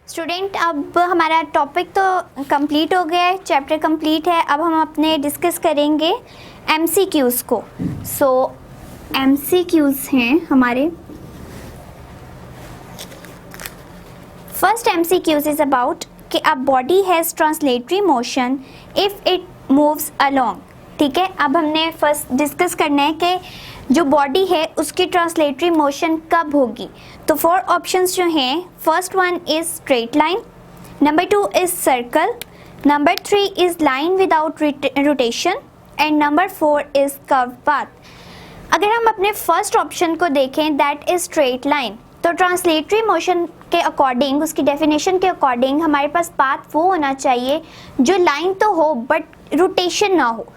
Student, अब हमारा topic तो कंप्लीट हो गया है, चैप्टर कंप्लीट है। अब हम अपने डिस्कस करेंगे एमसीक्यूज़ को। सो एमसीक्यूज़ हैं हमारे। फर्स्ट एमसीक्यूज़ इज़ अबाउट कि a body has translatory motion if it moves along. ठीक है, अब हमने फर्स्ट डिस्कस करना है कि जो बॉडी है उसकी ट्रांसलेटरी मोशन कब होगी। तो 4 ऑप्शंस जो हैं, first one is straight line, number 2 is circle, number 3 is line without rotation and number 4 is curve path. अगर हम अपने फर्स्ट ऑप्शन को देखें, दैट इज़ स्ट्रेट लाइन, तो ट्रांसलेटरी मोशन के अकॉर्डिंग, उसकी डेफिनेशन के अकॉर्डिंग हमारे पास पाथ वो होना चाहिए जो लाइन तो हो बट रोटेशन ना हो।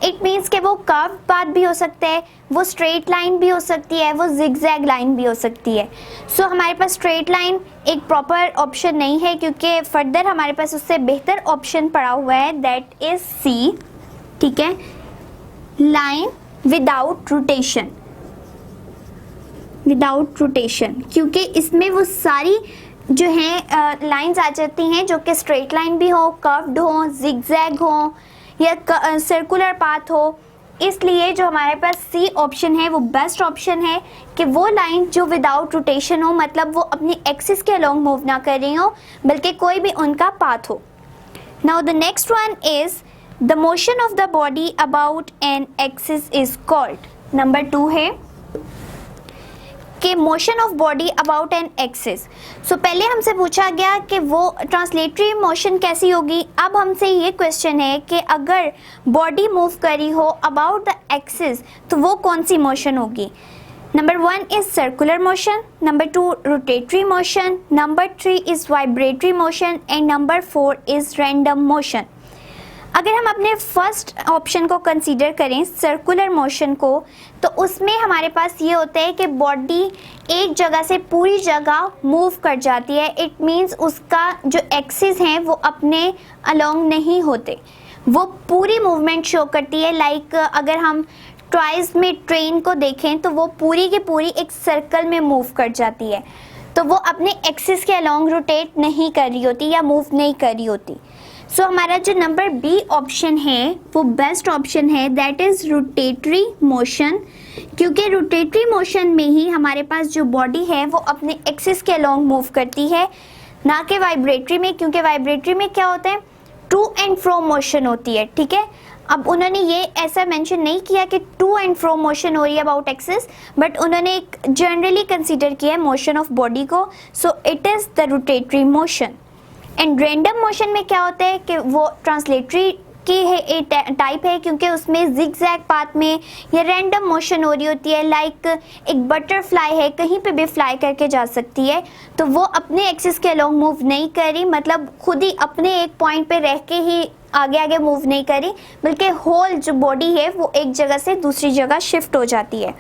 इट मीन्स कि वो कर्व पाथ भी हो सकता है, वो स्ट्रेट लाइन भी हो सकती है, वो जिगजैग लाइन भी हो सकती है। सो हमारे पास स्ट्रेट लाइन एक प्रॉपर ऑप्शन नहीं है, क्योंकि फर्दर हमारे पास उससे बेहतर ऑप्शन पड़ा हुआ है, दैट इज सी। ठीक है, line without rotation, without rotation, क्योंकि इसमें वो सारी जो है लाइंस आ जाती हैं जो कि स्ट्रेट लाइन भी हो, कर्व्ड हो, जिगजैग हो या सर्कुलर पाथ हो। इसलिए जो हमारे पास सी ऑप्शन है वो बेस्ट ऑप्शन है कि वो लाइन जो विदाउट रोटेशन हो, मतलब वो अपनी एक्सिस के अलोंग मूव ना कर रही हो बल्कि कोई भी उनका पाथ हो। Now the next one is the motion of the body about an axis is called. Number 2 है कि motion of body about an axis. So पहले हमसे पूछा गया कि वो ट्रांसलेटरी मोशन कैसी होगी। अब हमसे ये क्वेश्चन है कि अगर बॉडी मूव करी हो अबाउट द एक्सिस तो वो कौन सी मोशन होगी। Number 1 is circular motion, number 2 rotatory motion, number 3 is vibratory motion and number 4 is random motion. अगर हम अपने फर्स्ट ऑप्शन को कंसीडर करें, सर्कुलर मोशन को, तो उसमें हमारे पास ये होता है कि बॉडी एक जगह से पूरी जगह मूव कर जाती है। इट मीन्स उसका जो एक्सिस हैं वो अपने अलोंग नहीं होते, वो पूरी मूवमेंट शो करती है। लाइक अगर हम टॉयज़ में ट्रेन को देखें तो वो पूरी की पूरी एक सर्कल में मूव कर जाती है, तो वो अपने एक्सिस के अलोंग रोटेट नहीं कर रही होती या मूव नहीं कर रही होती। सो हमारा जो नंबर बी ऑप्शन है वो बेस्ट ऑप्शन है, दैट इज़ रोटेटरी मोशन, क्योंकि रोटेटरी मोशन में ही हमारे पास जो बॉडी है वो अपने एक्सिस के अलोंग मूव करती है, ना कि वाइब्रेटरी में, क्योंकि वाइब्रेटरी में क्या होता है, टू एंड फ्रो मोशन होती है। ठीक है, अब उन्होंने ये ऐसा मेंशन नहीं किया कि टू एंड फ्रो मोशन हो रही है अबाउट एक्सिस, बट उन्होंने एक जनरली कंसीडर किया है मोशन ऑफ बॉडी को। So it is the rotatory motion. And random motion में क्या होता है कि वो ट्रांसलेटरी की है एक टाइप है, क्योंकि उसमें जिगजैग पाथ में या रैंडम मोशन हो रही होती है। लाइक एक बटरफ्लाई है, कहीं पे भी फ्लाई करके जा सकती है, तो वो अपने एक्सिस के अलोंग मूव नहीं कर रही, मतलब खुद ही अपने एक पॉइंट पे रह के ही आगे आगे मूव नहीं करी, बल्कि होल जो बॉडी है वो एक जगह से दूसरी जगह शिफ्ट हो जाती है।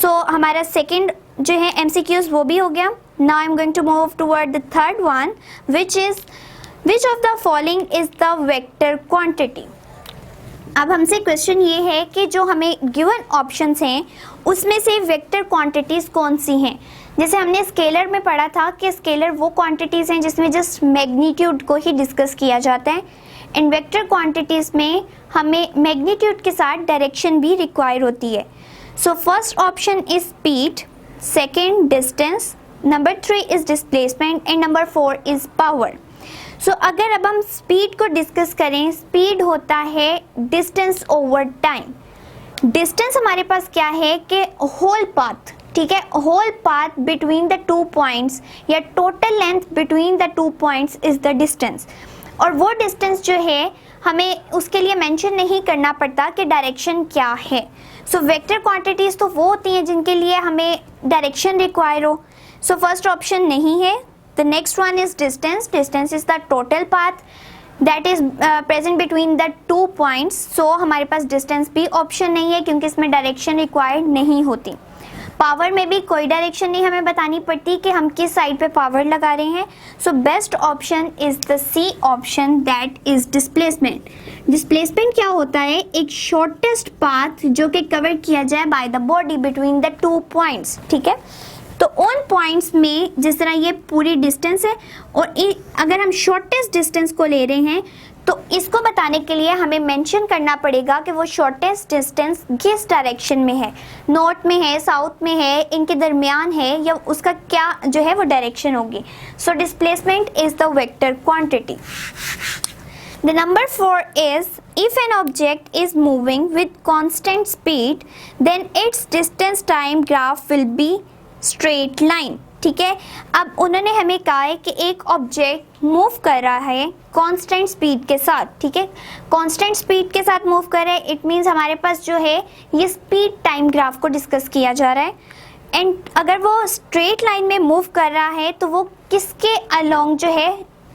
सो हमारा सेकंड जो है एमसीक्यूज वो भी हो गया। Now I am going to move toward the third one, which of the following is the vector quantity. अब हमसे क्वेश्चन ये है कि जो हमें गिवन ऑप्शंस हैं उसमें से वेक्टर क्वांटिटीज़ कौन सी हैं। जैसे हमने स्केलर में पढ़ा था कि स्केलर वो क्वांटिटीज़ हैं जिसमें जस्ट मैग्नीट्यूड को ही डिस्कस किया जाता है, एंड वेक्टर क्वांटिटीज़ में हमें मैग्नीट्यूड के साथ डायरेक्शन भी रिक्वायर होती है। So first option is speed, second distance, number 3 is displacement and number 4 is power. So अगर अब हम स्पीड को डिस्कस करें, स्पीड होता है डिस्टेंस ओवर टाइम। डिस्टेंस हमारे पास क्या है कि होल पाथ, ठीक है, whole path between the 2 points या total length between the 2 points is the distance. और वो डिस्टेंस जो है हमें उसके लिए मेंशन नहीं करना पड़ता कि डायरेक्शन क्या है। सो वेक्टर क्वांटिटीज़ तो वो होती हैं जिनके लिए हमें डायरेक्शन रिक्वायर हो। सो फर्स्ट ऑप्शन नहीं है। The next one is distance. Distance is the total path that is present between the 2 points. So हमारे पास डिस्टेंस भी ऑप्शन नहीं है, क्योंकि इसमें डायरेक्शन रिक्वायर्ड नहीं होती। पावर में भी कोई डायरेक्शन नहीं हमें बतानी पड़ती कि हम किस साइड पे पावर लगा रहे हैं। So best option is the C option, that is displacement. Displacement क्या होता है, एक शॉर्टेस्ट पाथ जो कि कवर किया जाए by the body between the 2 points. ठीक है, तो उन पॉइंट्स में जिस तरह ये पूरी डिस्टेंस है और अगर हम शॉर्टेस्ट डिस्टेंस को ले रहे हैं तो इसको बताने के लिए हमें मेंशन करना पड़ेगा कि वो शॉर्टेस्ट डिस्टेंस किस डायरेक्शन में है, नॉर्थ में है, साउथ में है, इनके दरमियान है, या उसका क्या जो है वो डायरेक्शन होगी। So displacement is the vector quantity. The number 4 is if an object is moving with constant speed then its distance time graph will be straight line। ठीक है, अब उन्होंने हमें कहा है कि एक ऑब्जेक्ट मूव कर रहा है कांस्टेंट स्पीड के साथ। ठीक है, कांस्टेंट स्पीड के साथ मूव कर रहा है, इट मीन्स हमारे पास जो है ये स्पीड टाइम ग्राफ को डिस्कस किया जा रहा है। एंड अगर वो स्ट्रेट लाइन में मूव कर रहा है तो वो किसके अलोंग जो है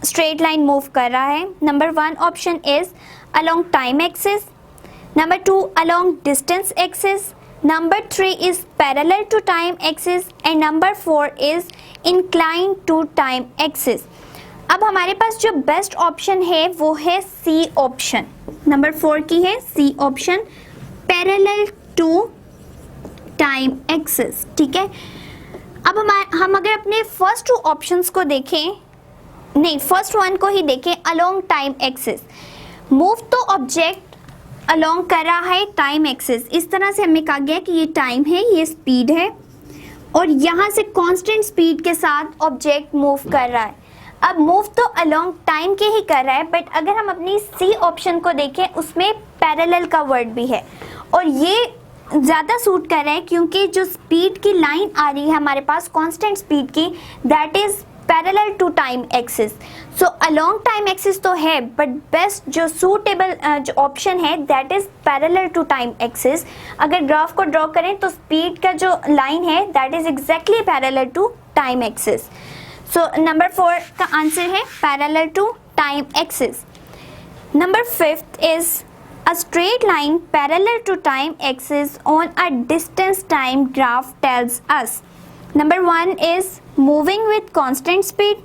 स्ट्रेट लाइन मूव कर रहा है। Number 1 option is along time axis, number 2 along distance axis, number 3 is parallel to time axis and number 4 is incline to time axis. अब हमारे पास जो बेस्ट ऑप्शन है वो है सी ऑप्शन, नंबर 4 की है C option, parallel to time axis. ठीक है, अब हम अगर अपने फर्स्ट 2 ऑप्शंस को देखें, नहीं फर्स्ट 1 को ही देखें, अलोंग टाइम एक्सिस, मूव तो ऑब्जेक्ट अलोंग कर रहा है टाइम एक्सिस। इस तरह से हमें कहा गया कि ये टाइम है, ये स्पीड है और यहाँ से कांस्टेंट स्पीड के साथ ऑब्जेक्ट मूव कर रहा है। अब मूव तो अलोंग टाइम के ही कर रहा है, बट अगर हम अपनी सी ऑप्शन को देखें उसमें पैरेलल का वर्ड भी है और ये ज़्यादा सूट कर रहा है क्योंकि जो स्पीड की लाइन आ रही है हमारे पास कांस्टेंट स्पीड की, that is parallel to time axis. So along time axis तो है बट बेस्ट जो सूटेबल जो ऑप्शन है that is parallel to time axis. अगर ग्राफ को ड्रॉ करें तो स्पीड का जो लाइन है that is exactly parallel to time axis. So number 4 का आंसर है parallel to time axis. Number 5 is a straight line parallel to time axis on a distance time graph tells us number 1 is moving with constant speed,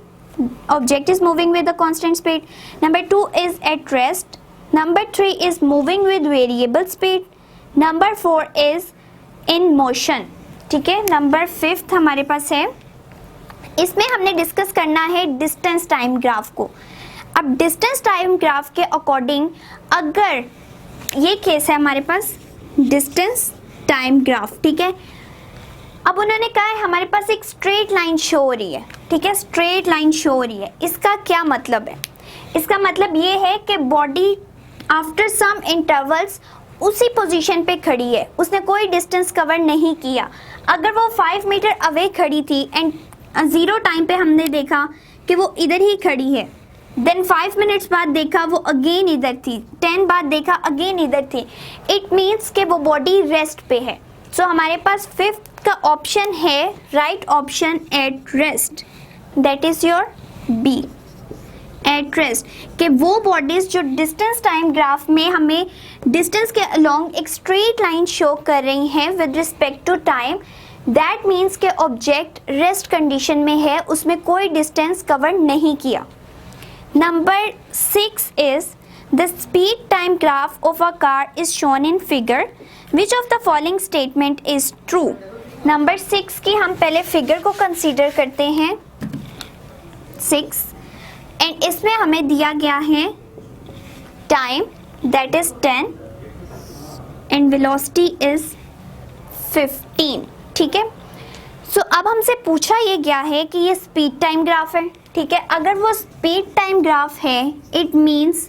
object is moving with a constant speed, number 2 is at rest, number 3 is moving with variable speed, number 4 is in motion। ठीक है, number 5 हमारे पास है, इसमें हमने discuss करना है distance time graph को। अब डिस्टेंस टाइम ग्राफ के अकॉर्डिंग अगर ये केस है हमारे पास डिस्टेंस टाइम ग्राफ, ठीक है, अब उन्होंने कहा है हमारे पास एक स्ट्रेट लाइन शो हो रही है। ठीक है, स्ट्रेट लाइन शो हो रही है, इसका क्या मतलब है? इसका मतलब ये है कि बॉडी आफ्टर सम इंटरवल्स उसी पोजीशन पे खड़ी है, उसने कोई डिस्टेंस कवर नहीं किया। अगर वो 5 मीटर अवे खड़ी थी एंड 0 टाइम पे हमने देखा कि वो इधर ही खड़ी है, देन 5 मिनट्स बाद देखा वो अगेन इधर थी, 10 बाद देखा अगेन इधर थी, इट मीन्स कि वो बॉडी रेस्ट पे है। सो हमारे पास 5th का ऑप्शन है right option at rest, that is your B at rest, कि वो बॉडीज जो डिस्टेंस टाइम ग्राफ में हमें डिस्टेंस के अलोंग एक स्ट्रेट लाइन शो कर रही हैं with respect to time, that means के ऑब्जेक्ट रेस्ट कंडीशन में है, उसमें कोई डिस्टेंस कवर नहीं किया। Number 6 is the speed time graph of a car is shown in figure. Which of the following statement is true? Number 6 की हम पहले फिगर को कंसीडर करते हैं 6 एंड इसमें हमें दिया गया है time that is 10 and velocity is 15। ठीक है, सो अब हमसे पूछा ये गया है कि ये स्पीड टाइम ग्राफ है। ठीक है, अगर वो स्पीड टाइम ग्राफ है इट मीन्स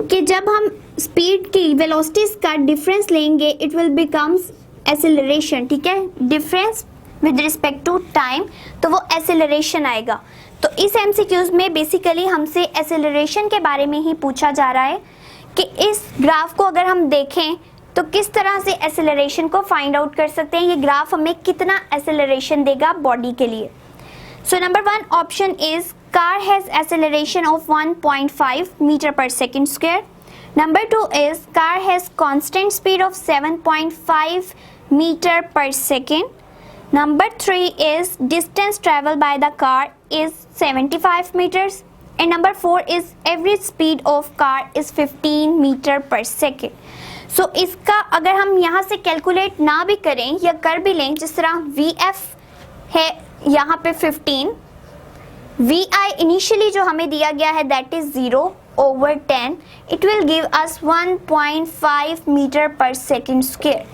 कि जब हम स्पीड की वेलोसिटीज का डिफरेंस लेंगे इट विल बिकम्स एक्सेलरेशन। ठीक है, difference with respect to time, तो वो एक्सेलरेशन आएगा। तो इस एमसीक्यूज में बेसिकली हमसे एक्सेलरेशन के बारे में ही पूछा जा रहा है कि इस ग्राफ को अगर हम देखें तो किस तरह से एक्सेलरेशन को फाइंड आउट कर सकते हैं, ये ग्राफ हमें कितना एक्सेलरेशन देगा बॉडी के लिए। So number 1 option is car has acceleration of 1.5 metre per second square, number 2 is car has constant speed of 7.5 metre per second, number 3 is distance travel by the car is 75 metres and number 4 is average speed of car is 15 metre per second. So इसका अगर हम यहाँ से calculate ना भी करें या कर भी लें, जिस तरह VF है यहाँ पे 15, वी आई इनिशियली जो हमें दिया गया है that is 0/10, it will give us 1.5 metre per second square.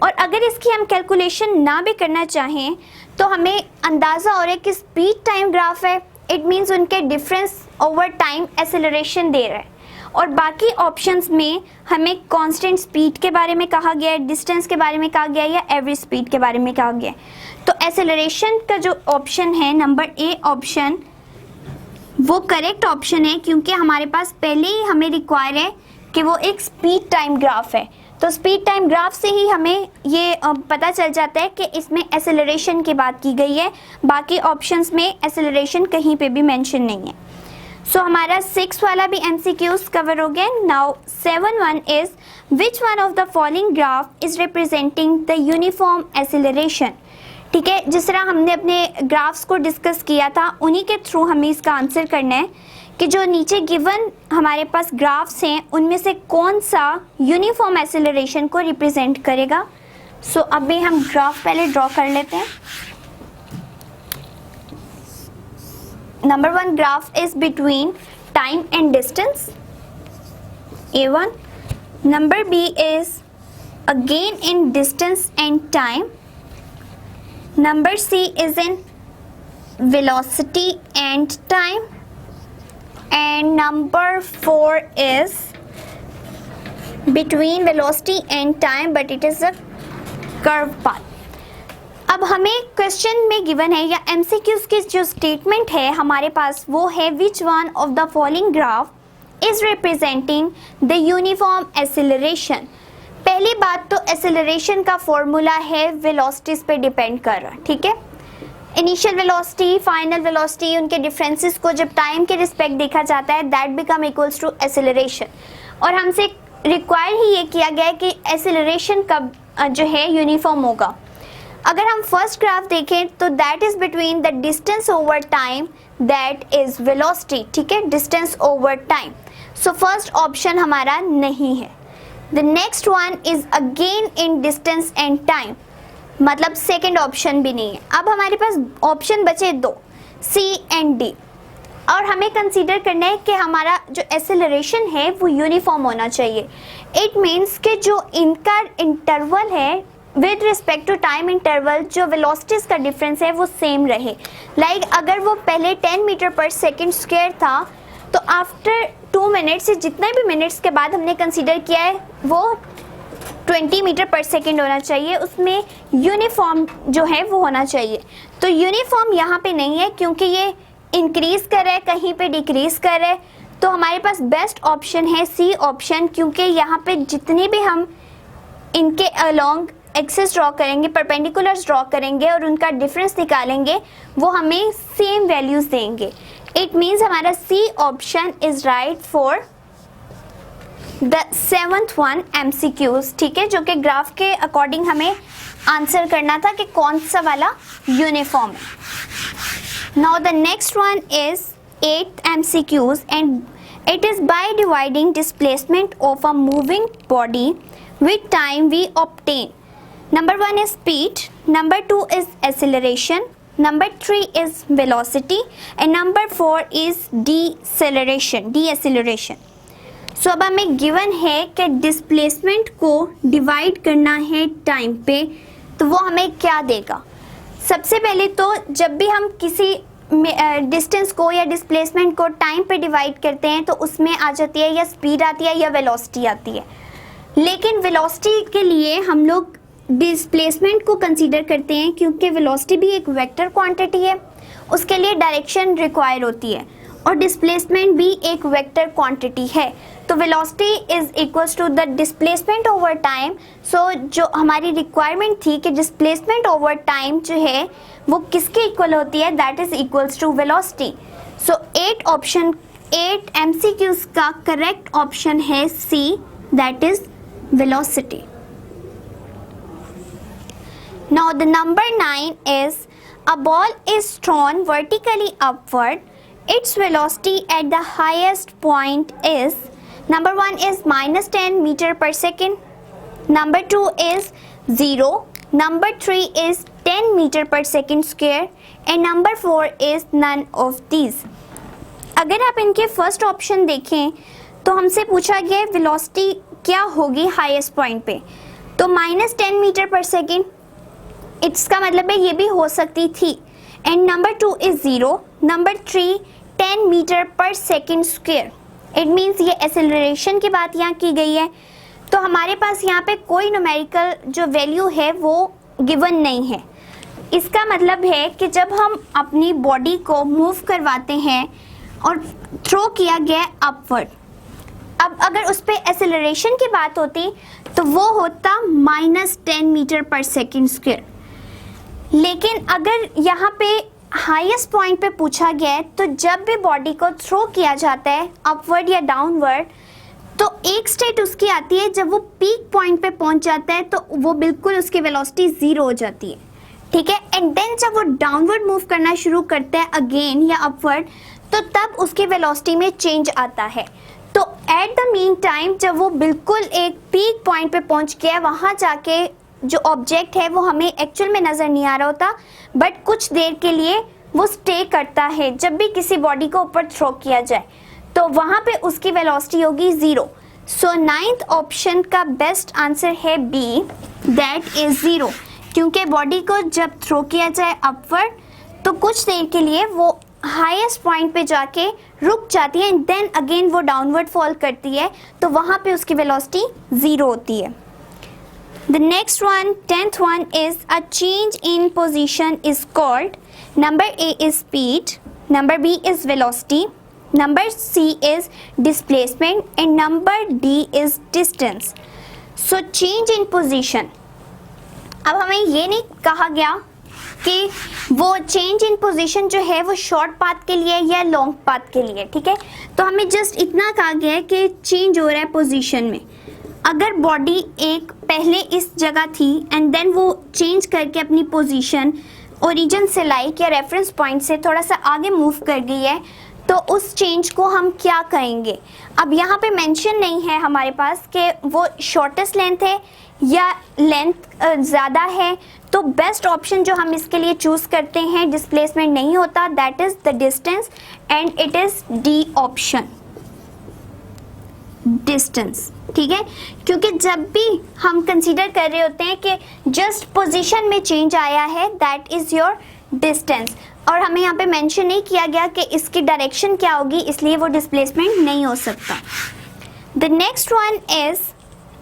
और अगर इसकी हम कैलकुलेशन ना भी करना चाहें तो हमें अंदाज़ा हो रहा है कि स्पीड टाइम ग्राफ है, इट मीन्स उनके डिफरेंस ओवर टाइम एक्सेलरेशन दे रहा है। और बाकी ऑप्शंस में हमें कांस्टेंट स्पीड के बारे में कहा गया है, डिस्टेंस के बारे में कहा गया है या एवरेज स्पीड के बारे में कहा गया है। तो एक्सेलरेशन का जो ऑप्शन है नंबर ए ऑप्शन वो करेक्ट ऑप्शन है, क्योंकि हमारे पास पहले ही हमें रिक्वायर है कि वो एक स्पीड टाइम ग्राफ है। तो स्पीड टाइम ग्राफ से ही हमें ये पता चल जाता है कि इसमें एक्सेलरेशन की बात की गई है, बाकी ऑप्शंस में एक्सेलरेशन कहीं पे भी मेंशन नहीं है। सो हमारा 6 वाला भी MCQs कवर हो गया। Now 7 is which one of the following graph is representing the uniform acceleration. ठीक है, जिस तरह हमने अपने ग्राफ्स को डिस्कस किया था उन्हीं के थ्रू हमें इसका आंसर करना है कि जो नीचे गिवन हमारे पास ग्राफ्स हैं उनमें से कौन सा यूनिफॉर्म एक्सेलरेशन को रिप्रेजेंट करेगा। सो अभी हम ग्राफ पहले ड्रॉ कर लेते हैं। Number 1 graph is between time and distance, A1. Number B is again in distance and time. Number C is in velocity and time, and number 4 is between velocity and time but it is a curved path. अब हमें question में given है या MCQs की जो statement है हमारे पास वो है which one of the following graph is representing the uniform acceleration. पहली बात तो एक्सेलरेशन का फॉर्मूला है वेलोसिटीज पे डिपेंड कर रहा, ठीक है। इनिशियल वेलोसिटी, फाइनल वेलोसिटी, उनके डिफरेंसेस को जब टाइम के रिस्पेक्ट देखा जाता है that become equals to acceleration. और हमसे रिक्वायर ही ये किया गया है कि एक्सेलरेशन कब जो है यूनिफॉर्म होगा। अगर हम फर्स्ट ग्राफ देखें तो that is between the distance over time that is velocity, ठीक है, डिस्टेंस ओवर टाइम। सो फर्स्ट ऑप्शन हमारा नहीं है। The next one is again in distance and time, मतलब सेकेंड ऑप्शन भी नहीं है। अब हमारे पास ऑप्शन बचे 2, C and D, और हमें कंसीडर करना है कि हमारा जो एक्सेलरेशन है वो यूनिफॉर्म होना चाहिए। इट मीन्स कि जो इनका इंटरवल है with respect to time interval, जो वेलोसिटीज का डिफरेंस है वो सेम रहे। लाइक अगर वो पहले 10 मीटर पर सेकेंड स्क्वायर था तो आफ्टर 2 मिनट्स से जितने भी मिनट्स के बाद हमने कंसीडर किया है वो 20 मीटर पर सेकेंड होना चाहिए, उसमें यूनिफॉर्म जो है वो होना चाहिए। तो यूनिफॉर्म यहाँ पे नहीं है क्योंकि ये इंक्रीज कर रहा है, कहीं पे डिक्रीज कर रहा है। तो हमारे पास बेस्ट ऑप्शन है C ऑप्शन, क्योंकि यहाँ पे जितने भी हम इनके अलोंग एक्सिस ड्रॉ करेंगे, परपेंडिकुलर्स ड्रॉ करेंगे और उनका डिफरेंस निकालेंगे वो हमें सेम वैल्यूज देंगे। इट मीन्स हमारा C option is right for the 7th one MCQs, ठीक है, जो कि ग्राफ के अकॉर्डिंग हमें आंसर करना था कि कौन सा वाला यूनिफॉर्म है। Now the next one is 8th MCQs and it is by dividing displacement of a moving body with time we obtain. Number 1 is speed, number 2 is acceleration, number 3 is velocity and number 4 is deceleration. सो अब हमें given है कि displacement को divide करना है time पे, तो वो हमें क्या देगा। सबसे पहले तो जब भी हम किसी डिस्टेंस को या डिस्प्लेसमेंट को टाइम पे डिवाइड करते हैं तो उसमें आ जाती है या स्पीड आती है या वेलोसिटी आती है। लेकिन वेलोसिटी के लिए हम लोग डिस्प्लेसमेंट को कंसीडर करते हैं क्योंकि वेलोसिटी भी एक वेक्टर क्वांटिटी है, उसके लिए डायरेक्शन रिक्वायर होती है और डिस्प्लेसमेंट भी एक वेक्टर क्वांटिटी है। तो velocity is equals to the displacement over time. So जो हमारी रिक्वायरमेंट थी कि डिस्प्लेसमेंट ओवर टाइम जो है वो किसके इक्वल होती है, that is equals to velocity. So 8 MCQs का करेक्ट ऑप्शन है C, that is velocity. Now the number 9 is a ball is thrown vertically upward. Its velocity at the highest point is number 1 is -10 meter per second, number 2 is 0, number 3 is 10 metre per second square and number 4 is none of these. अगर आप इनके first option देखें तो हमसे पूछा गया velocity क्या होगी हाईएस्ट पॉइंट पे, तो -10 मीटर पर सेकेंड, इसका मतलब है ये भी हो सकती थी। And number 2 is 0, number 3 10 metre per second square, it means ये एक्सेलरेशन की बात यहाँ की गई है। तो हमारे पास यहाँ पे कोई न्यूमेरिकल जो वैल्यू है वो गिवन नहीं है। इसका मतलब है कि जब हम अपनी बॉडी को मूव करवाते हैं और थ्रो किया गया अपवर्ड, अब अगर उस पर एक्सेलरेशन की बात होती तो वो होता -10 मीटर पर सेकेंड स्क्वायर। लेकिन अगर यहाँ पे हाईएस्ट पॉइंट पे पूछा गया है तो जब भी बॉडी को थ्रो किया जाता है अपवर्ड या डाउनवर्ड, तो एक स्टेट उसकी आती है जब वो पीक पॉइंट पे पहुंच जाता है तो वो बिल्कुल उसकी वेलोसिटी 0 हो जाती है, ठीक है। एंड देन जब वो डाउनवर्ड मूव करना शुरू करता है अगेन या अपवर्ड, तो तब उसकी वेलोसिटी में चेंज आता है। तो एट द मीन टाइम जब वो बिल्कुल एक पीक पॉइंट पे पहुंच गया, वहाँ जाके जो ऑब्जेक्ट है वो हमें एक्चुअल में नज़र नहीं आ रहा होता, बट कुछ देर के लिए वो स्टे करता है जब भी किसी बॉडी को ऊपर थ्रो किया जाए, तो वहाँ पे उसकी वेलोसिटी होगी 0। सो 9th ऑप्शन का बेस्ट आंसर है बी, दैट इज 0, क्योंकि बॉडी को जब थ्रो किया जाए अपवर्ड तो कुछ देर के लिए वो हाईएस्ट पॉइंट पे जाके रुक जाती है एंड देन अगेन वो डाउनवर्ड फॉल करती है, तो वहाँ पे उसकी वेलोसिटी 0 होती है। The next one, 10th one is a change in position is called, number A is speed, number B is velocity, number C is displacement and number D is distance. So change in position, अब हमें ये नहीं कहा गया कि वो change in position जो है वो शॉर्ट पाथ के लिए या लॉन्ग पाथ के लिए, ठीक है। तो हमें जस्ट इतना कहा गया है कि चेंज हो रहा है पोजीशन में। अगर बॉडी एक पहले इस जगह थी एंड देन वो चेंज करके अपनी पोजीशन ओरिजिन से लाइक या रेफरेंस पॉइंट से थोड़ा सा आगे मूव कर गई है, तो उस चेंज को हम क्या कहेंगे। अब यहाँ पे मेंशन नहीं है हमारे पास कि वो शॉर्टेस्ट लेंथ है या लेंथ ज़्यादा है, तो बेस्ट ऑप्शन जो हम इसके लिए चूज़ करते हैं डिस्प्लेसमेंट नहीं होता, that is the distance and it is D option, distance, ठीक है। क्योंकि जब भी हम कंसीडर कर रहे होते हैं कि जस्ट पोजीशन में चेंज आया है, दैट इज़ योर डिस्टेंस, और हमें यहाँ पे मेंशन नहीं किया गया कि इसकी डायरेक्शन क्या होगी, इसलिए वो डिस्प्लेसमेंट नहीं हो सकता। The next one is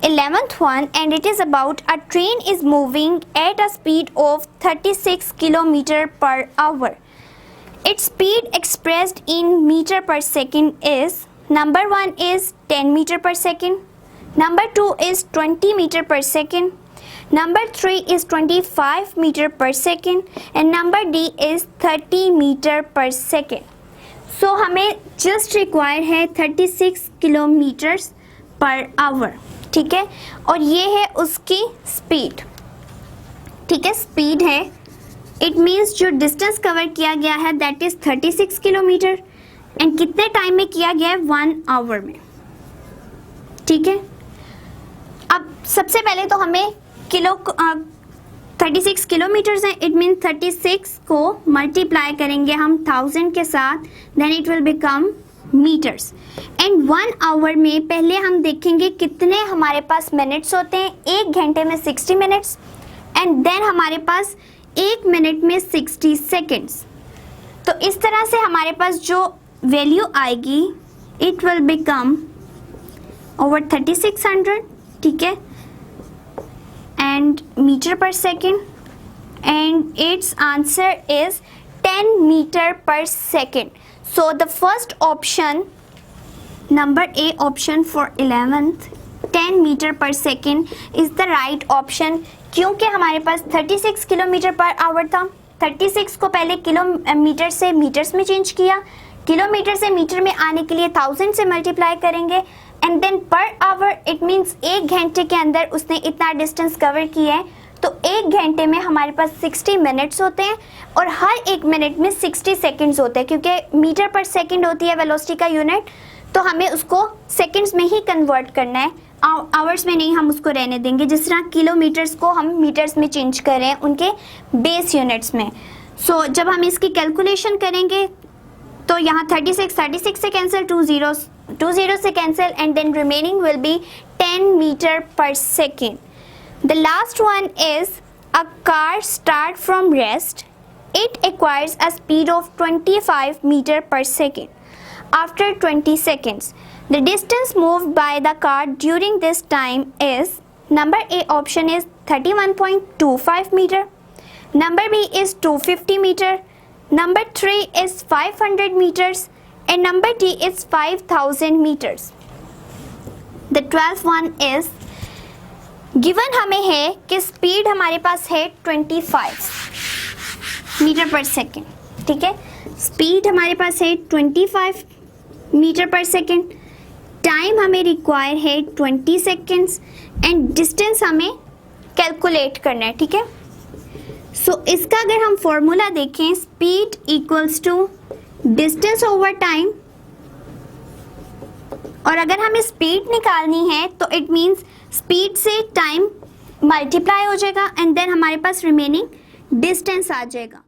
11th one and it is about a train is moving at a speed of 36 km per hour. Its speed expressed in meter per second is, number 1 is 10 meter per second, number 2 is 20 meter per second, number 3 is 25 meter per second and number D is 30 meter per second. So हमें just require है 36 kilometers per hour, ठीक है। और ये है उसकी speed, ठीक है, स्पीड है। इट मीन्स जो डिस्टेंस कवर किया गया है दैट इज 36 किलोमीटर एंड कितने टाइम में किया गया है 1 आवर में, ठीक है। अब सबसे पहले तो हमें 36 किलोमीटर्स है, इट मीन 36 को मल्टीप्लाई करेंगे हम 1000 के साथ, then it will become meters. And 1 hour में पहले हम देखेंगे कितने हमारे पास मिनट्स होते हैं। 1 घंटे में 60 मिनट्स एंड देन हमारे पास 1 मिनट में 60 सेकेंड्स। तो इस तरह से हमारे पास जो वैल्यू आएगी इट विल बिकम ओवर 3600, ठीक है, and metre per second, and it's answer is 10 meter per second. So the first option, number A option for 11th, 10 meter per second is the right option, क्योंकि हमारे पास 36 kilometre per hour था। 36 को पहले kilometre से metres में change किया, kilometre से metre में आने के लिए 1000 से मल्टीप्लाई करेंगे and then per hour, it means 1 घंटे के अंदर उसने इतना डिस्टेंस कवर किया है। तो 1 घंटे में हमारे पास 60 मिनट्स होते हैं और हर 1 मिनट में 60 सेकंड्स होते हैं, क्योंकि मीटर पर सेकंड होती है वेलोसिटी का यूनिट, तो हमें उसको सेकंड्स में ही कन्वर्ट करना है आवर्स में नहीं हम उसको रहने देंगे, जिस तरह किलोमीटर्स को हम मीटर्स में चेंज कर रहे हैं उनके बेस यूनिट्स में। सो जब हम इसकी कैलकुलेशन करेंगे तो यहाँ 36 से कैंसिल, 2 0 से cancel, and then remaining will be 10 metre per second. The last one is a car start from rest, it acquires a speed of 25 meter per second after 20 seconds. The distance moved by the car during this time is, number A option is 31.25 meter, number B is 250 meter, number 3 is 500 meters, and number D is 5000 meters. The 12th one is given हमें है कि speed हमारे पास है 25 metre per second, ठीक है। Speed हमारे पास है 25 metre per second, time हमें रिक्वायर है 20 सेकेंड्स, एंड डिस्टेंस हमें कैलकुलेट करना है, ठीक है। सो इसका अगर हम फॉर्मूला देखें, speed equals to distance over time, और अगर हमें स्पीड निकालनी है तो इट मीन्स स्पीड से टाइम मल्टीप्लाई हो जाएगा एंड देन हमारे पास रिमेनिंग डिस्टेंस आ जाएगा।